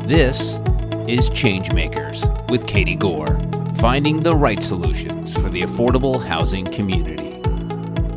This is ChangeMakers with Katie Gore, finding the right solutions for the affordable housing community.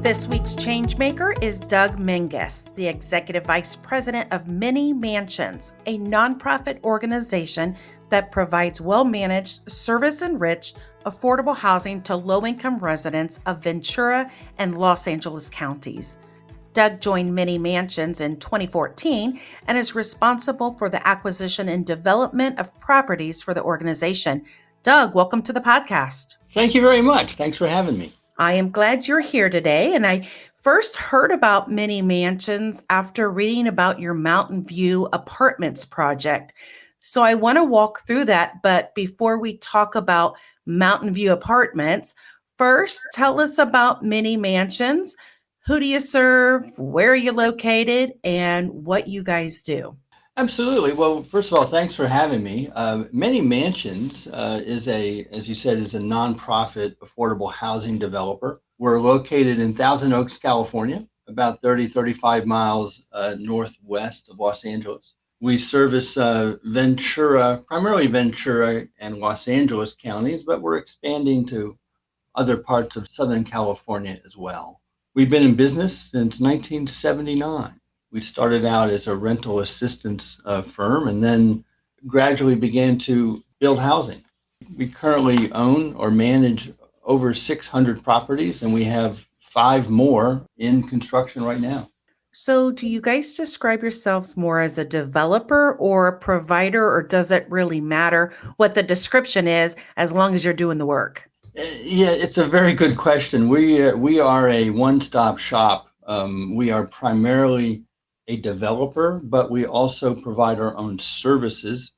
This week's ChangeMaker is Doug Menges, the Executive Vice President of Many Mansions, a nonprofit organization that provides well-managed, service-enriched, affordable housing to low-income residents of Ventura and Los Angeles counties. Doug joined Many Mansions in 2014 and is responsible for the acquisition and development of properties for the organization. Doug, welcome to the podcast. Thank you very much. Thanks for having me. I am glad you're here today, and I first heard about Many Mansions after reading about your Mountain View Apartments project. So I want to walk through that, but before we talk about Mountain View Apartments, first tell us about Many Mansions. Who do you serve? Where are you located? And what you guys do? Absolutely. Well, first of all, thanks for having me. Many Mansions as you said, is a nonprofit affordable housing developer. We're located in Thousand Oaks, California, about 35 miles northwest of Los Angeles. We service primarily Ventura and Los Angeles counties, but we're expanding to other parts of Southern California as well. We've been in business since 1979. We started out as a rental assistance firm and then gradually began to build housing. We currently own or manage over 600 properties, and we have 5 more in construction right now. So do you guys describe yourselves more as a developer or a provider, or does it really matter what the description is as long as you're doing the work? Yeah, it's a very good question. We are a one-stop shop. We are primarily a developer, but we also provide our own services,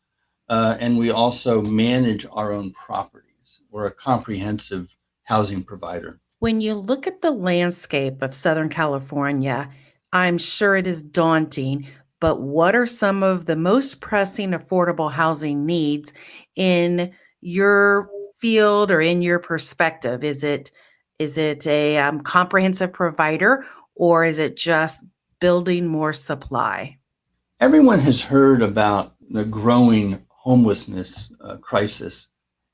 and we also manage our own properties. We're a comprehensive housing provider. When you look at the landscape of Southern California, I'm sure it is daunting, but what are some of the most pressing affordable housing needs in your field or in your perspective? Is it a comprehensive provider, or is it just building more supply? Everyone has heard about the growing homelessness crisis,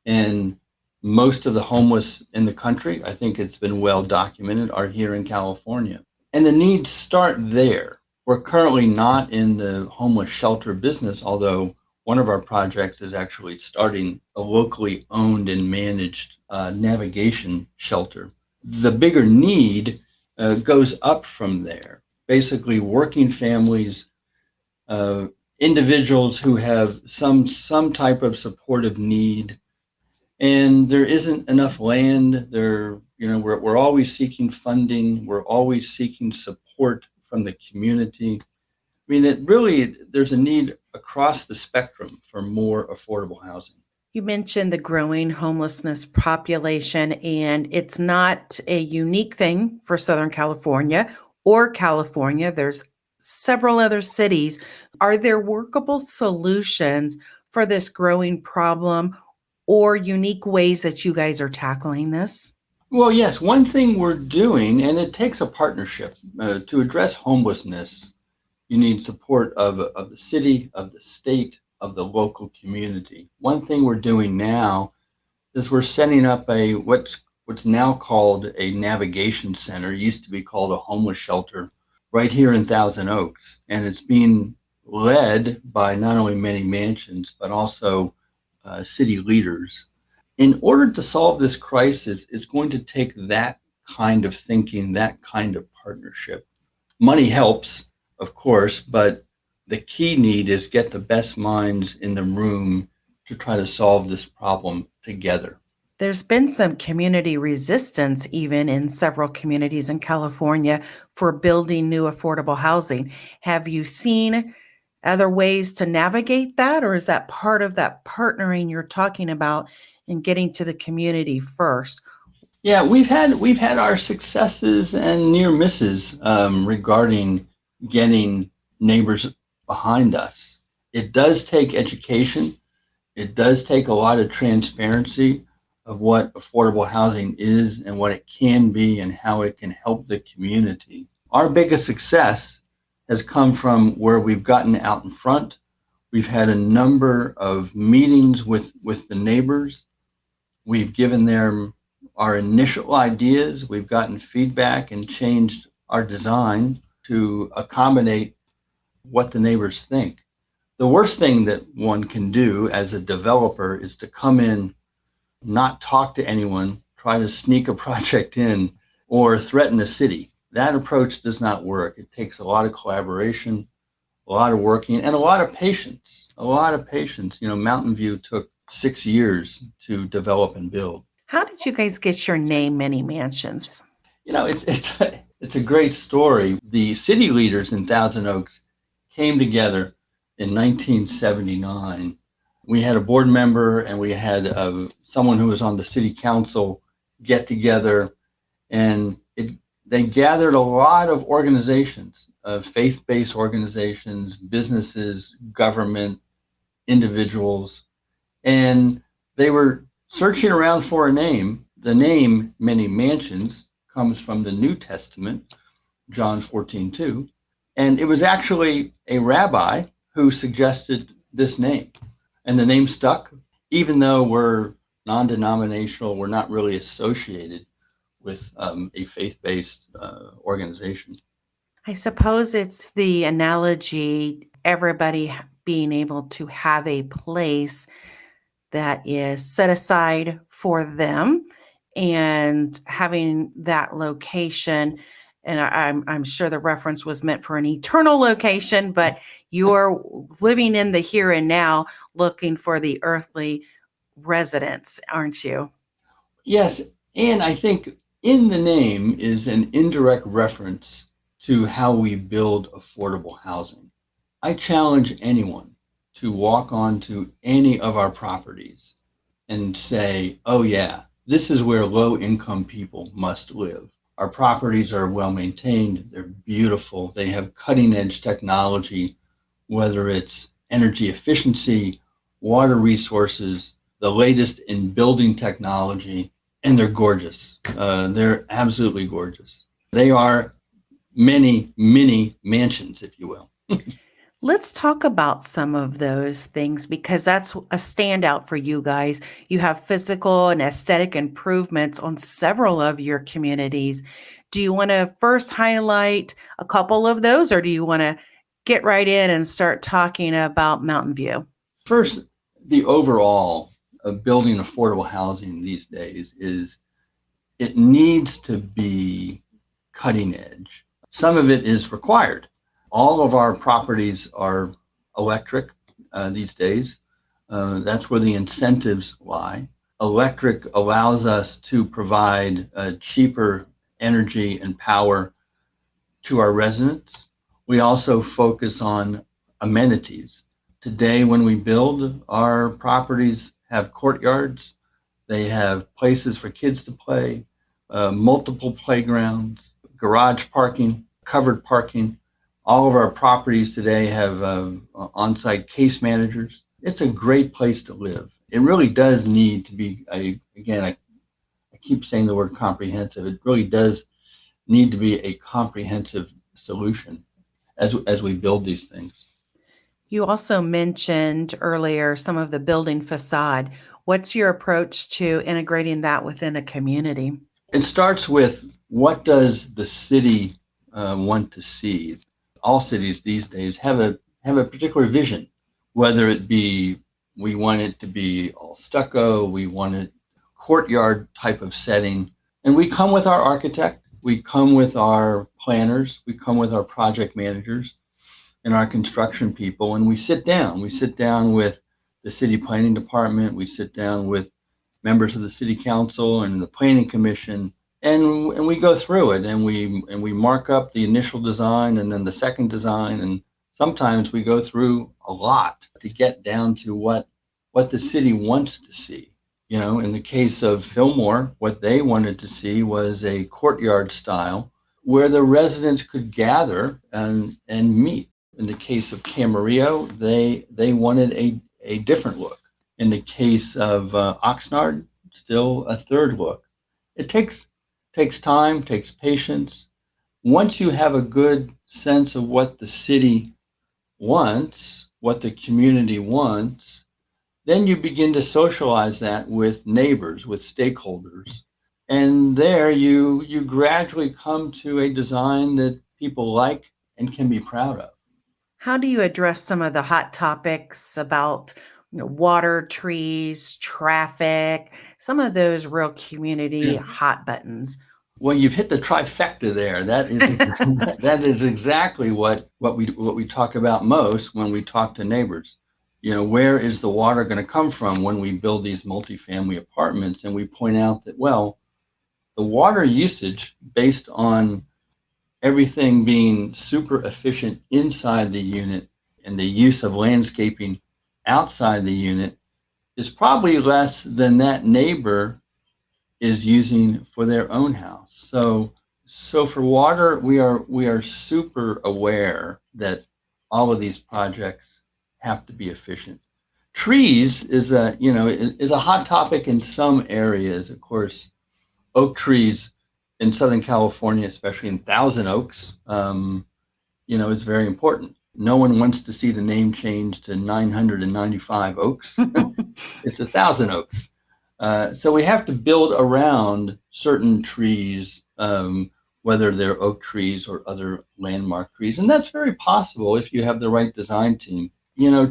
and most of the homeless in the country, I think it's been well documented, are here in California. And the needs start there. We're currently not in the homeless shelter business, although one of our projects is actually starting a locally owned and managed navigation shelter. The bigger need goes up from there. Basically, working families, individuals who have some type of supportive need, and there isn't enough land. We're always seeking funding. We're always seeking support from the community. I mean, there's a need across the spectrum for more affordable housing. You mentioned the growing homelessness population, and it's not a unique thing for Southern California or California. There's several other cities. Are there workable solutions for this growing problem or unique ways that you guys are tackling this? Well, yes, one thing we're doing, and it takes a partnership to address homelessness. You need support of the city, of the state, of the local community. One thing we're doing now is we're setting up what's now called a navigation center. It used to be called a homeless shelter right here in Thousand Oaks. And it's being led by not only Many Mansions, but also city leaders. In order to solve this crisis, it's going to take that kind of thinking, that kind of partnership. Money helps, of course, but the key need is get the best minds in the room to try to solve this problem together. There's been some community resistance even in several communities in California for building new affordable housing. Have you seen other ways to navigate that, or is that part of that partnering you're talking about and getting to the community first? Yeah, we've had our successes and near misses regarding getting neighbors behind us. It does take education. It does take a lot of transparency of what affordable housing is and what it can be and how it can help the community. Our biggest success has come from where we've gotten out in front. We've had a number of meetings with the neighbors. We've given them our initial ideas. We've gotten feedback and changed our design to accommodate what the neighbors think. The worst thing that one can do as a developer is to come in, not talk to anyone, try to sneak a project in, or threaten the city. That approach does not work. It takes a lot of collaboration, a lot of working, and a lot of patience. A lot of patience. Mountain View took 6 years to develop and build. How did you guys get your name, Many Mansions? It's a great story. The city leaders in Thousand Oaks came together in 1979. We had a board member and we had someone who was on the city council get together, and they gathered a lot of organizations, faith-based organizations, businesses, government, individuals, and they were searching around for a name. The name Many Mansions comes from the New Testament, John 14:2, and it was actually a rabbi who suggested this name. And the name stuck, even though we're non-denominational, we're not really associated with a faith-based organization. I suppose it's the analogy, everybody being able to have a place that is set aside for them and having that location. And I'm sure the reference was meant for an eternal location, but you're living in the here and now, looking for the earthly residence, aren't you? Yes, and I think in the name is an indirect reference to how we build affordable housing. I challenge anyone to walk onto any of our properties and say, oh yeah, this is where low-income people must live. Our properties are well maintained, they're beautiful, they have cutting-edge technology, whether it's energy efficiency, water resources, the latest in building technology, and they're gorgeous. They're absolutely gorgeous. They are many, many mansions, if you will. Let's talk about some of those things because that's a standout for you guys. You have physical and aesthetic improvements on several of your communities. Do you want to first highlight a couple of those, or do you want to get right in and start talking about Mountain View? First, the overall of building affordable housing these days is it needs to be cutting edge. Some of it is required. All of our properties are electric these days. That's where the incentives lie. Electric allows us to provide cheaper energy and power to our residents. We also focus on amenities. Today, when we build, our properties have courtyards. They have places for kids to play, multiple playgrounds, garage parking, covered parking. All of our properties today have on-site case managers. It's a great place to live. It really does need to be, I keep saying the word comprehensive. It really does need to be a comprehensive solution as we build these things. You also mentioned earlier some of the building facade. What's your approach to integrating that within a community? It starts with, what does the city want to see? All cities these days have a particular vision, whether it be we want it to be all stucco, we want it courtyard type of setting. And we come with our architect, we come with our planners, we come with our project managers and our construction people, and we sit down. We sit down with the city planning department, we sit down with members of the city council and the planning commission, and we go through it, and we mark up the initial design and then the second design, and sometimes we go through a lot to get down to what the city wants to see. In the case of Fillmore, what they wanted to see was a courtyard style where the residents could gather and meet. In the case of Camarillo, they wanted a different look. In the case of Oxnard, still a third look. It takes time, takes patience. Once you have a good sense of what the city wants, what the community wants, then you begin to socialize that with neighbors, with stakeholders. And there you gradually come to a design that people like and can be proud of. How do you address some of the hot topics about water, trees, traffic, some of those real community Yeah. hot buttons? Well, you've hit the trifecta there. That is that is exactly what we talk about most when we talk to neighbors. Where is the water going to come from when we build these multifamily apartments? And we point out that, well, the water usage based on everything being super efficient inside the unit and the use of landscaping outside the unit is probably less than that neighbor is using for their own house. So for water, we are super aware that all of these projects have to be efficient. Trees is a hot topic in some areas. Of course, oak trees in Southern California, especially in Thousand Oaks, it's very important. No one wants to see the name changed to 995 Oaks. It's 1,000 Oaks. So we have to build around certain trees, whether they're oak trees or other landmark trees. And that's very possible if you have the right design team.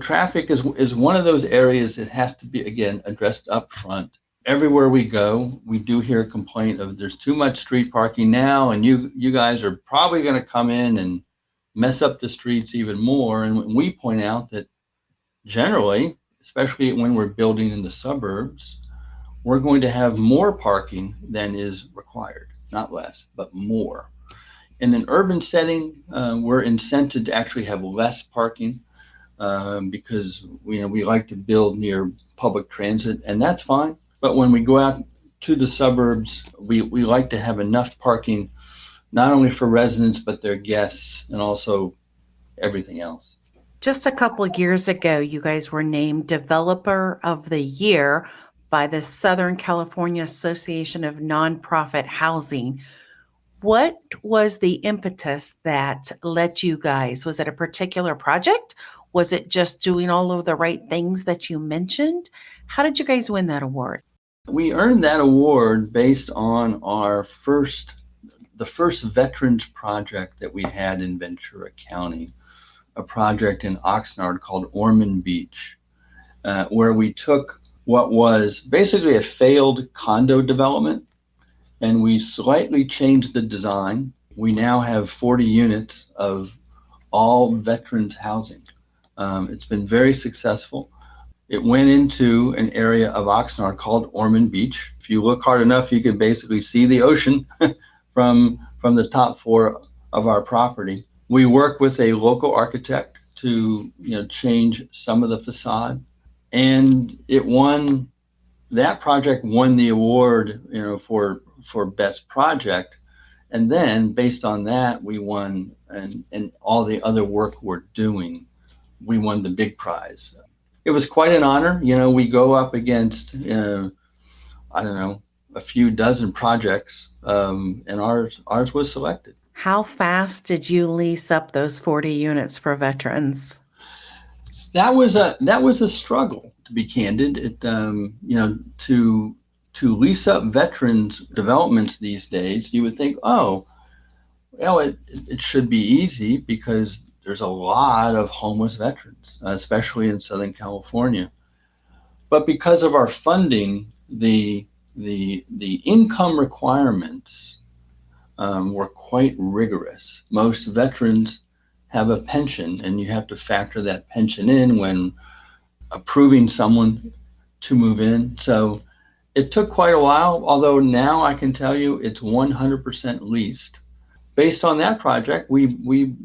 Traffic is one of those areas that has to be, again, addressed up front. Everywhere we go, we do hear a complaint of there's too much street parking now, and you guys are probably going to come in and mess up the streets even more. And we point out that generally, especially when we're building in the suburbs, we're going to have more parking than is required, not less, but more. In an urban setting, we're incented to actually have less parking because we like to build near public transit, and that's fine. But when we go out to the suburbs, we like to have enough parking, not only for residents, but their guests and also everything else. Just a couple years ago, you guys were named Developer of the Year by the Southern California Association of Nonprofit Housing. What was the impetus that led you guys? Was it a particular project? Was it just doing all of the right things that you mentioned? How did you guys win that award? We earned that award based on the first veterans project that we had in Ventura County, a project in Oxnard called Ormond Beach, where we took what was basically a failed condo development and we slightly changed the design. We now have 40 units of all veterans housing. It's been very successful. It went into an area of Oxnard called Ormond Beach. If you look hard enough, you can basically see the ocean from the top floor of our property. We work with a local architect to change some of the facade, and that project won the award for best project. And then based on that, we won, and all the other work we're doing, we won the big prize. It was quite an honor. We go up against a few dozen projects, and ours was selected. How fast did you lease up those 40 units for veterans? That was a struggle, to be candid. To lease up veterans developments these days, you would think, oh, well, it should be easy because there's a lot of homeless veterans, especially in Southern California. But because of our funding, the income requirements were quite rigorous. Most veterans have a pension, and you have to factor that pension in when approving someone to move in. So it took quite a while, although now I can tell you it's 100% leased. Based on that project, we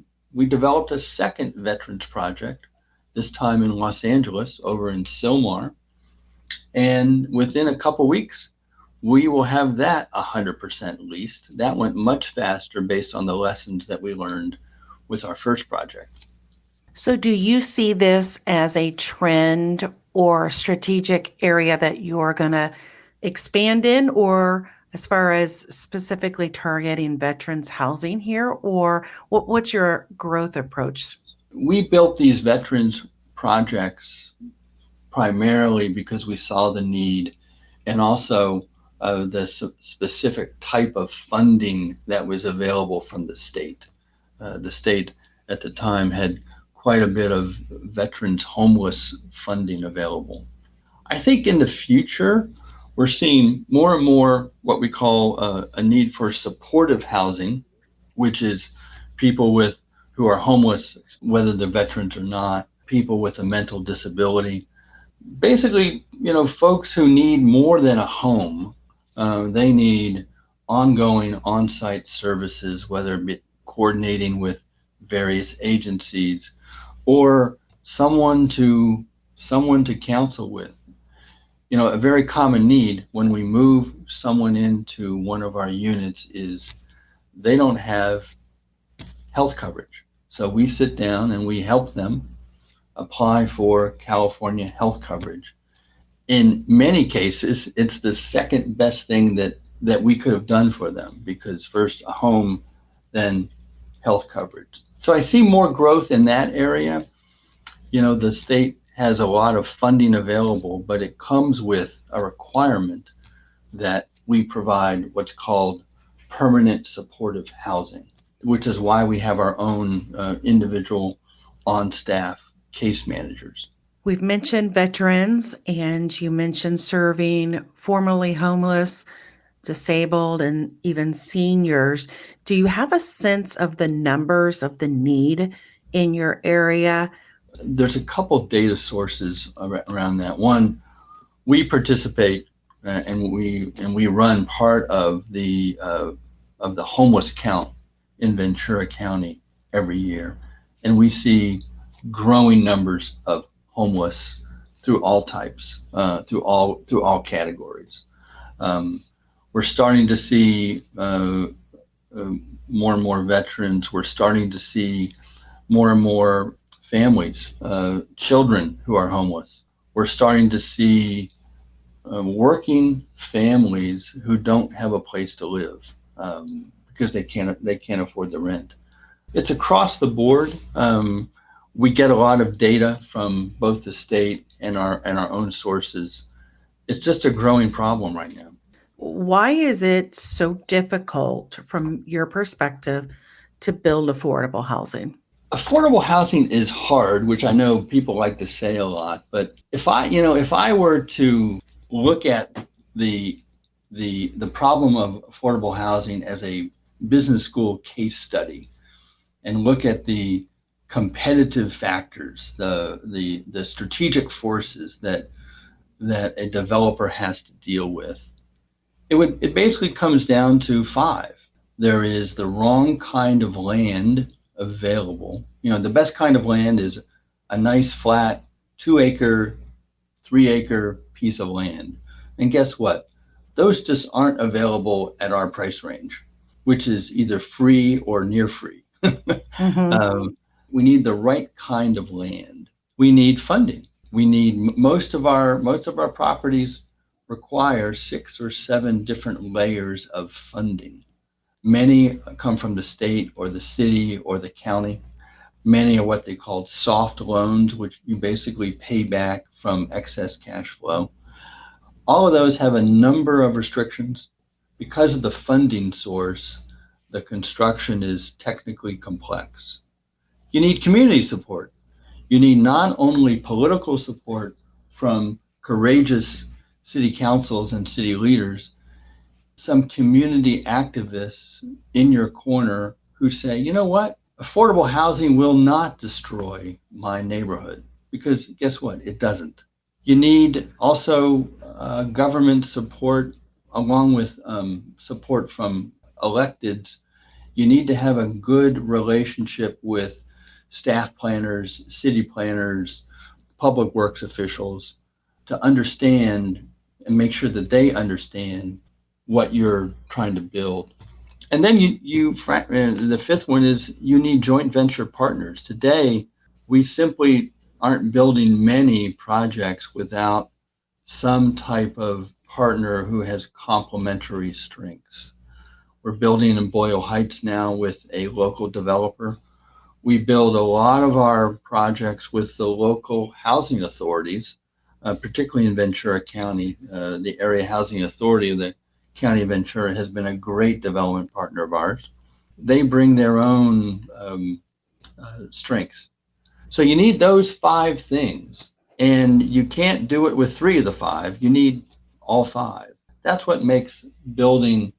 developed a second veterans project, this time in Los Angeles, over in Sylmar. And within a couple weeks, we will have that 100% leased. That went much faster based on the lessons that we learned with our first project. So do you see this as a trend or strategic area that you're going to expand in, or as far as specifically targeting veterans housing here, or what's your growth approach? We built these veterans projects primarily because we saw the need and also the specific type of funding that was available from the state. The state at the time had quite a bit of veterans homeless funding available. I think in the future, we're seeing more and more what we call a need for supportive housing, which is people with who are homeless, whether they're veterans or not, people with a mental disability. Basically, folks who need more than a home. They need ongoing on-site services, whether it be coordinating with various agencies or someone to counsel with. A very common need when we move someone into one of our units is they don't have health coverage. So we sit down and we help them apply for California health coverage. In many cases, it's the second best thing that we could have done for them, because first a home, then health coverage. So I see more growth in that area. The state has a lot of funding available, but it comes with a requirement that we provide what's called permanent supportive housing, which is why we have our own individual on-staff case managers. We've mentioned veterans, and you mentioned serving formerly homeless, disabled, and even seniors. Do you have a sense of the numbers of the need in your area? There's a couple data sources around that. One, we participate and we run part of the homeless count in Ventura County every year, and we see growing numbers of homeless through all types, through all categories. We're starting to see more and more veterans. We're starting to see more and more families, children who are homeless. We're starting to see working families who don't have a place to live because they can't afford the rent. It's across the board. We get a lot of data from both the state and our own sources. It's just a growing problem right now. Why is it so difficult, from your perspective, to build affordable housing? Affordable housing is hard, which I know people like to say a lot, but if I were to look at the problem of affordable housing as a business school case study and look at the competitive factors, the strategic forces that a developer has to deal with, it basically comes down to 5. There is the wrong kind of land available. The best kind of land is a nice flat 2-acre, 3-acre piece of land. And guess what? Those just aren't available at our price range, which is either free or near free. Mm-hmm. We need the right kind of land. We need funding. We need most of our properties require 6 or 7 different layers of funding. Many come from the state or the city or the county. Many are what they call soft loans, which you basically pay back from excess cash flow. All of those have a number of restrictions. Because of the funding source, the construction is technically complex. You need community support. You need not only political support from courageous city councils and city leaders, some community activists in your corner who say, you know what? Affordable housing will not destroy my neighborhood, because guess what? It doesn't. You need also government support along with support from electeds. You need to have a good relationship with staff planners, city planners, public works officials to understand and make sure that they understand what you're trying to build. And then the 5th one is you need joint venture partners. Today, we simply aren't building many projects without some type of partner who has complementary strengths. We're building in Boyle Heights now with a local developer. We build a lot of our projects with the local housing authorities, particularly in Ventura County. The Area Housing Authority of the County of Ventura has been a great development partner of ours. They bring their own strengths. So you need those 5 things, and you can't do it with 3 of the 5. You need all 5. That's what makes building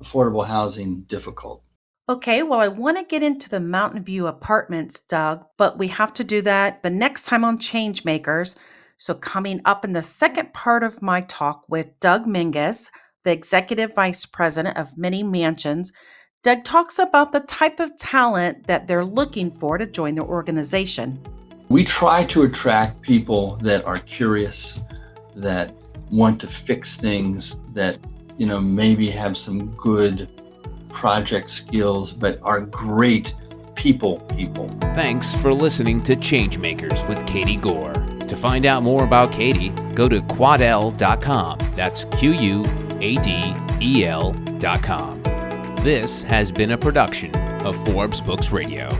affordable housing difficult. Okay, well, I want to get into the Mountain View apartments, Doug, but we have to do that the next time on ChangeMakers. So, coming up in the second part of my talk with Doug Menges, the Executive Vice President of Many Mansions, Doug talks about the type of talent that they're looking for to join their organization. We try to attract people that are curious, that want to fix things, that maybe have some good project skills, but are great people. Thanks for listening to ChangeMakers with Katie Gore. To find out more about Katie, go to quadel.com. That's QUADEL.com. This has been a production of Forbes Books Radio.